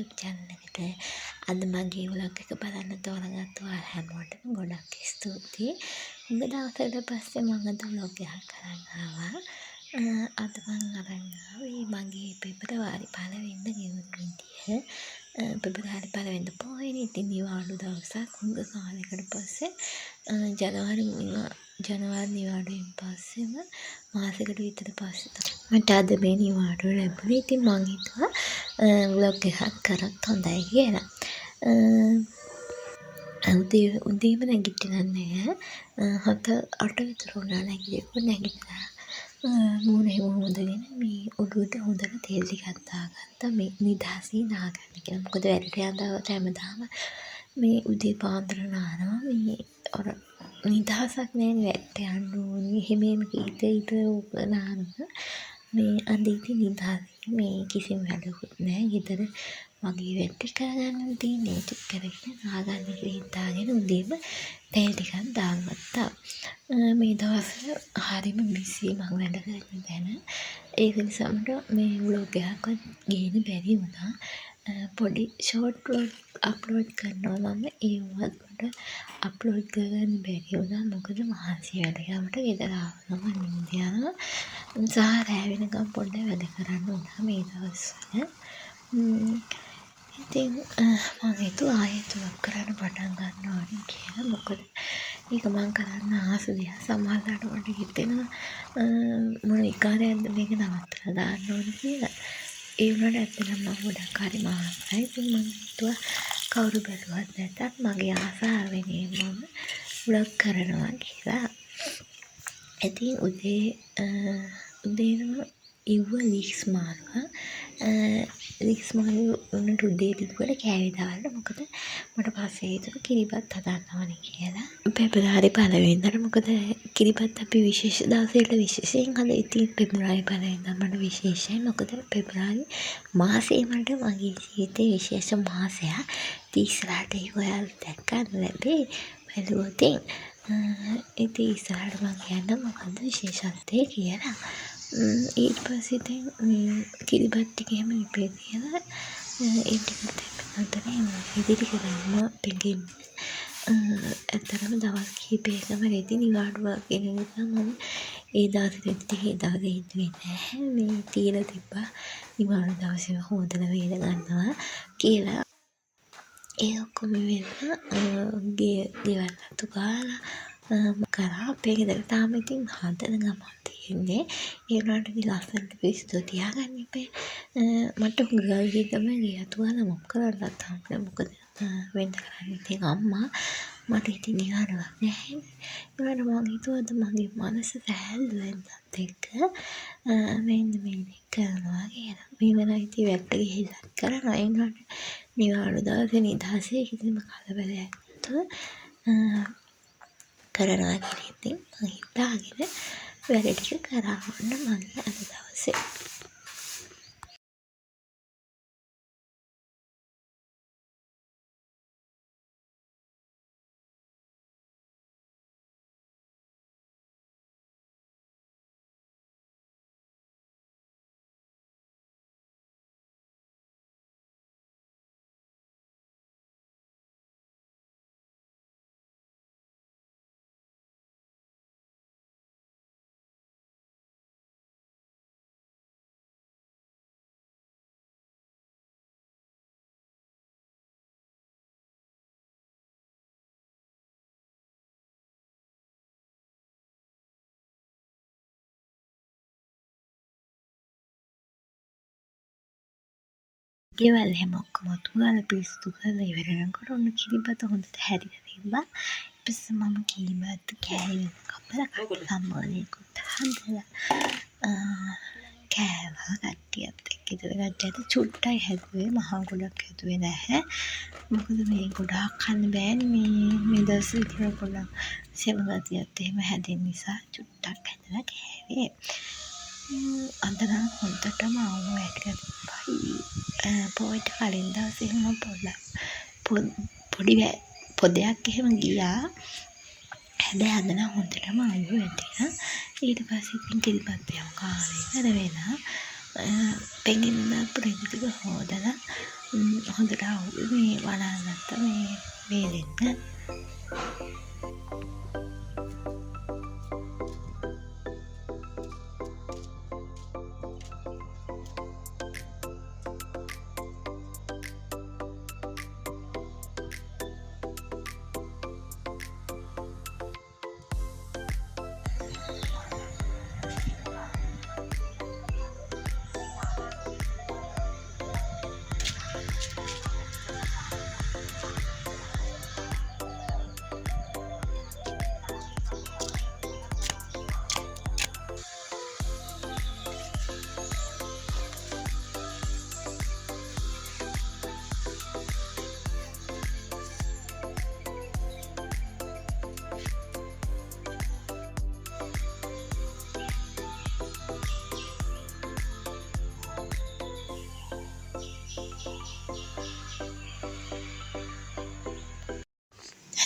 YouTube channel එකට අද මගේ vlog එක බලන්න තෝරගත්ත ඔයාලා හැමෝටම ගොඩක් ස්තුතියි. හුඟ දවසකට පස්සේ මම අද vlog එකක් කරන්න ආවා. අද මම අරන් ආවේ මගේ පෙබරවාරි 1 වෙනිදා ගෙවුණු විදිය. පෙබරවාරි 1 වෙනිදා පොහොයනේ. ඉතින් නිවාඩු දවසක් හුඟ කාලයකට පස්සේ ජනවාරි නිවාඩුවෙන් පස්සේම මාසෙකට විතර පස්සේ මට අද මේ නිවාඩුව ලැබුණේ. ඉතින් මං හිතුවා vlog එකක් කරත් හොඳයි කියලා. උදේම නැගිටිලා නැහැ. 7-8 විතර වුණා නැගිටලා. මූණ එහෙම හොදගෙන මේ ඔළුවට හොඳට තෙල් ටිකක් දාගත්තා. මේ නිදහසේ නාගන්න කියලා. මොකද වැඩට යන දවල්ට හැමදාම මේ උදේ පාන්දර නානවා. මේ අර නිදහසක් නැහැ වැඩට යන්න ඕනේ. එහෙම කීට නානවා. මේ අද ඉතින් නිදහසේ මේ කිසිම වැඩකුත් නැහැ. ගෙදර මගේ වැඩ ටික කරගන්න තියෙන්නේ. ඒක කරගෙන නාගන්න කියලා හිතාගෙන උදේම තෙල් ටිකක් දාගත්තා. මේ දවස්වල හරිම බිසි මම වැඩ කරන තැන. ඒක නිසා මට මේ vlog එකක්වත් ගේන්න බැරි වුණා. පොඩි ෂෝට් vlog අප්ලෝඩ් කරනවා මම ඒවත් මට අප්ලෝඩ් කරගන්න බැරි වුණා. මොකද මහන්සි වැඩ ගමට ගෙදර ආවම නිින්ද යනවා. සහ රෑ වෙනකම් පොඩ්ඩක් වැඩ කරන්න වුණා මේ දවස්වල. ඉතින් මම හිතුවා ආයෙත් vlog කරන්න පටන් ගන්න ඕනේ කියලා. මොකද ඒක මම කරන්න ආස දෙයක්. සමහරවිට මට හිතෙනවා මොන විකාරයක්ද මේක නවත්තලා දාන්න ඕනේ කියලා. ඒ වුණාට ඇත්තටම මම ගොඩක් හරිම ආසයි. ඉතින් මම හිතුවා කවුරු බැලුවත් නැතත් මගේ ආසාවෙන් මම vlog කරනවා කියලා. ඉතින් උදේම ඉව්ව ලික්ස් මාරුවා. ලික්ස් මාරු උන්ට උදේ ලිව්වට කෑවේ දාන්න. මොකද මට පස්සේ හිතුණා කිරිබත් හදන්න ඕනේ කියලා. පෙබරවාරි 1 වෙනිදාට මොකද කිරිබත් අපි විශේෂ දවසකට විශේෂයෙන් හදලා. ඉතින් පෙබරවාරි 1 වෙනිදා මට විශේෂයි. මොකද පෙබරවාරි මාසේ මට මගේ ජීවිතේ විශේෂ මාසයක්. ඉස්සරහට ඒක ඔයාලා දැක්කම ලැබේ බැලුවොත්. ඉතින් ඉස්සරහට මම කියන්න මොකද්ද විශේෂත්වය කියලා. ඊට පස්සේ ඉතින් කිරිබත් ටික එහෙම ඉපේ තියලා ඒ ටිකත් අතරේ ඉදිරි කරන්න පිළිගන්න. ඇත්තටම දවස් කිහිපයකම රෙදි නිවාඩුවක් ගෙන නිසා මම ඒ දවස් හිතුවේ නැහැ. මේ තියලා තිබ්බා නිවාඩු දවසේ හොදලා වේල ගන්නවා කියලා. ඒ ඔක්කොම වෙලා ගෙවල් අතු ගාලා කරා. අපේ ගෙදර තාම ඉතින් හදන ගමන් තියෙන්නේ. ඒ වුණාට ඉතින් ලස්සනට පිරිසිදු තියාගන්න එපා. මට හුඟක් තමයි ගේ අතු ගාලා මොක් කරන්නත් හම්බුනේ. මොකද වෙන්න කරන්නේ ඉතින් අම්මා. මට ඉතින් නිවාඩුවක් නැහැ. ඒකට මම හිතුවා මගේ මනස සැහැල්ලු වෙනත් එක්ක මෙන්න මේ කරනවා කියලා. මේ වෙලාවේ ඉතින් වැඩට ගිහිල්ලා කරනවා. ඒ වුණාට නිවාඩු දවසේ නිදහසේ කිසිම කලබලයක් නැතුව කරනවා කියලා ඉතින් මම හිතාගෙන වැඩ ටික කරා වුණා මගේ අද දවසේ. ගෙවල් හැම ඔක්කොම අතු ගාලා පිරිසිදු කරලා ඉවර වෙනකොට ඔන්න කිරිබත හොඳට හැදිලා තිබ්බා. ඊට පස්සේ මම කිරිබත් කෑලි කපලා සම්මානයකුත් හදලා කෑවා කට්ටියත් එක්ක. ගෙදර කට්ටියත් චුට්ටයි හැදුවේ. මහා ගොඩක් හැදුවේ නැහැ. මොකද මේ ගොඩාක් කන්න බෑනේ මේ දවස්වල ඉතින් ගොඩක් සෙම ගතියත් එහෙම හැදෙන නිසා චුට්ටක් හැදලා කෑවේ. අද නම් හොඳටම ආවෝ ඇටලා තිබ්බයි. පොයිට කලින් දවසේ මම පොඩි පොදයක් එහෙම ගියා. හැබැයි අද නම් හොඳටම ආවෝ ඇටලා. ඊට පස්සේ ඉතින් කිරිබත් එහෙම කාලා ඉවර වෙලා පෙඟෙන්න දාපු රෙදි ටික හොදලා හොඳට අවුල් මේ වනාගත්ත මේ වේලෙන්න.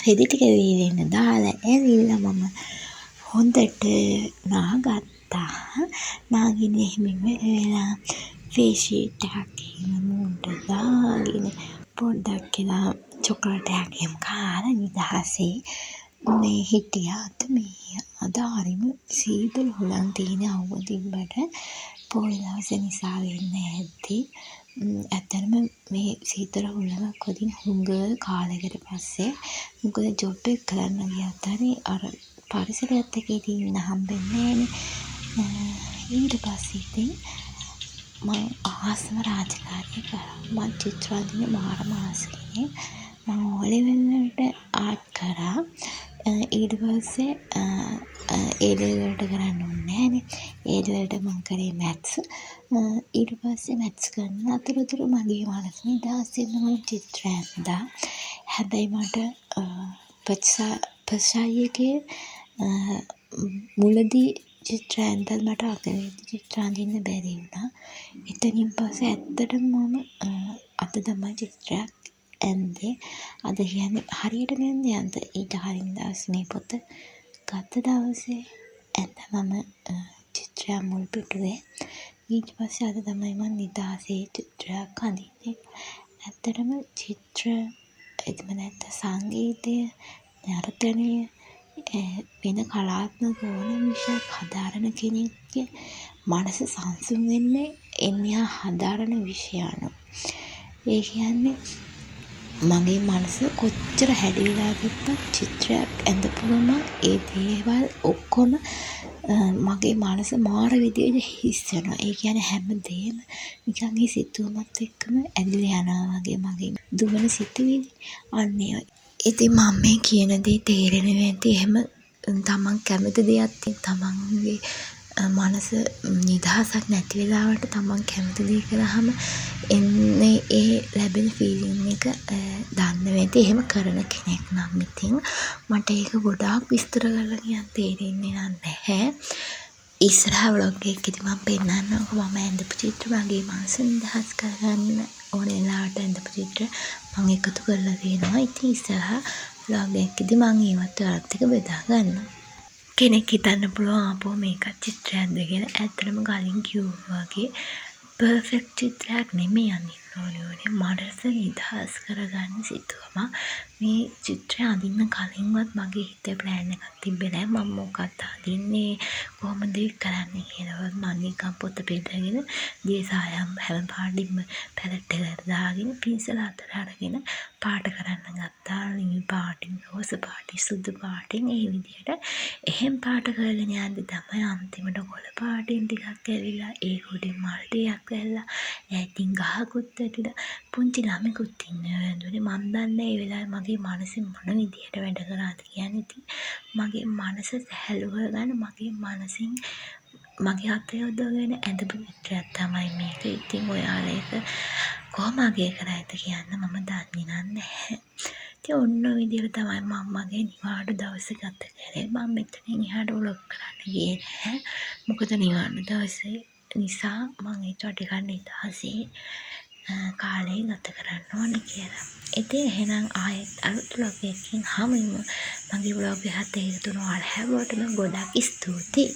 රෙදි ටික වේලෙන්න දාලා ඇවිල්ලා මම හොඳට නාගත්තා. නාගෙන එහෙම වෙලා ෆේස් ෂීට් එකක් එහෙම මූණට දාගෙන පොඩ්ඩක් වෙලා චොකලට් එකක් එහෙම කාලා නිදහසේ මේ හිටියාත් මේ අද හරිම සීතල හුලං තියෙන අවුව තිබ්බට පොයි දවස නිසා වෙන්නේ නැද්දි ඇත්තටම මේ සීතල හුලඟක් වදින හුඟ කාලයකට පස්සේ මොකද ජොබ් එක කරන්න ගියත් හරි අර පරිසරයත් එක්ක ඉන්න හම්බෙන්නේ නැහැනේ. ඊට පස්සේ ඉතින් මම ආසම රාජකාරිය කරා. මම චිත්‍ර අඳින මාර මාස කෙනෙක්. මම ඕලෙවල් වලට ආර්ට් කරා. ඊට පස්සේ ඒ ලෙවල් වලට කරන්න ඕනේ නැහැනේ. ඒ ලෙවල්ට මම කරේ මැත්ස්. ඊට පස්සේ මැත්ස් කරන අතරතුර මගේ මනස නිදහස් වෙන්න මම චිත්‍ර ඇඳා. හැබැයි මට පසායකේ මුලදී චිත්‍ර ඇඳලා මට අගවේදී චිත්‍ර අඳින්න බැරි වුණා. එතනින් පස්සේ ඇත්තටම මම අද තමයි චිත්‍රයක් ඇන්දේ. අද කියන්නේ හරියටම ඇන්දේ අද ඊට කලින් දවස් මේ පොත ගත්ත දවසේ ඇන්දා මම චිත්‍රයක් මුල් පිටුවේ. ඊට පස්සේ අද තමයි මම නිදහසේ චිත්‍රයක් අඳින්නේ. ඇත්තටම චිත්‍ර එතම නැත්නම් සංගීතය, නර්තනය වෙන කලාත්මක ඕන විෂයක් හදාරන කෙනෙක්ගේ මනස සංසුන් වෙන්නේ එන්නේ හදාරන විෂය අනුව. ඒ කියන්නේ මගේ මනස කොච්චර හැදිලා තිබ්බත් චිත්‍රයක් ඇඳපුවම ඒ දේවල් ඔක්කොම මගේ මනස මාර විදියට හිස් වෙනවා. ඒ කියන්නේ හැමදේම නිකන් ඒ සිතුවමත් එක්කම ඇදලා යනවා වගේ මගේ දුවන සිතුවිලි අන්නේ. ඉතින් මම මේ කියන දේ තේරෙන්නේ නැති එහෙම තමන් කැමති දෙයක් තමන්ගේ මනස නිදහසක් නැති වෙලාවට තමන් කැමති දේ කරාම එන්නේ ඒ ලැබෙන ෆීලිං එක දන්න වෙද්දී එහෙම කරන කෙනෙක් නම් ඉතින් මට ඒක ගොඩාක් විස්තර කරලා කියන්න තේරෙන්නේ නැහැ. ඉස්සරහ ව්ලොග් එකකදී මම පෙන්නන්නම්කෝ මම ඇඳපු චිත්‍ර මගේ මනස නිදහස් කරගන්න ඕන වෙලාවට ඇඳපු චිත්‍ර මම එකතු කරලා තියෙනවා. ඉතින් ඉස්සරහ ව්ලොග් එකකදී මම ඒවත් ඔයාලත් එක්ක බෙදා ගන්නවා. කෙනෙක් හිතන්න පුළුවන් ආපහු මේකත් චිත්‍රයක්ද කියලා. ඇත්තටම කලින් කිව්වා වගේ පර්ෆෙක්ට් චිත්‍රයක් නෙමෙයි අඳින්න ඕනේ. මනස නිදහස් කරගන්න සිතුවම මේ චිත්‍රය අඳින්න කලින්වත් මගේ හිතේ ප්ලෑන් එකක් තිබ්බේ නැහැ. මම මොකක්ද අඳින්නේ කොහොමද කරන්නේ කියලාවත් මම නිකන් පොත පිටගෙන දියසායම් හැම පාටින්ම පැලට් එකට දාගෙන පින්සල අතට අරගෙන පාට කරන්න ගත්තා. නිල් පාටින්, රෝස පාටින්, සුදු පාටින් ඒ විදිහට එහෙම් පාට කරගෙන යද්දි තමයි අන්තිමට කොළ පාටින් ටිකක් ඇවිල්ලා ඒ උඩින් මල් ටිකක් ඇවිල්ලා ඈතින් ගහකුත් ඇතිලා පුංචි ළමෙකුත් ඉන්නවා. මම දන්නේ ඒ වෙලාවේ මගේ මනසින් මොන විදිහට වැඩ කරාද කියන්නේ. ඉතින් මගේ මනස සැහැල්ලු කරගන්න මගේ මනසින් මගේ අත යොදවගෙන ඇඳපු චිත්‍රයක් තමයි මේක. ඉතින් ඔයාලා ඒක කොහොම අගය කරයිද කියන්න මම දන්නේ නැහැ. ඉතින් ඔන්න ඔය විදිහට තමයි මම මගේ නිවාඩු දවස ගත කරේ. මම මෙතනින් එහාට ව්ලොග් කරන්න ගියේ නැහැ. මොකද නිවාඩු දවසේ නිසා මම ඊට ටිකක් නිදහසේ කාලේ ගත කරන්න ඕනේ කියලා. ඉතින් එහෙනම් ආයෙත් අලුත් ව්ලොග් එකකින් හමු වෙමු. මගේ ව්ලොග් එක හත් එකතු වුණා හැමෝටම ගොඩක් ස්තුතියි.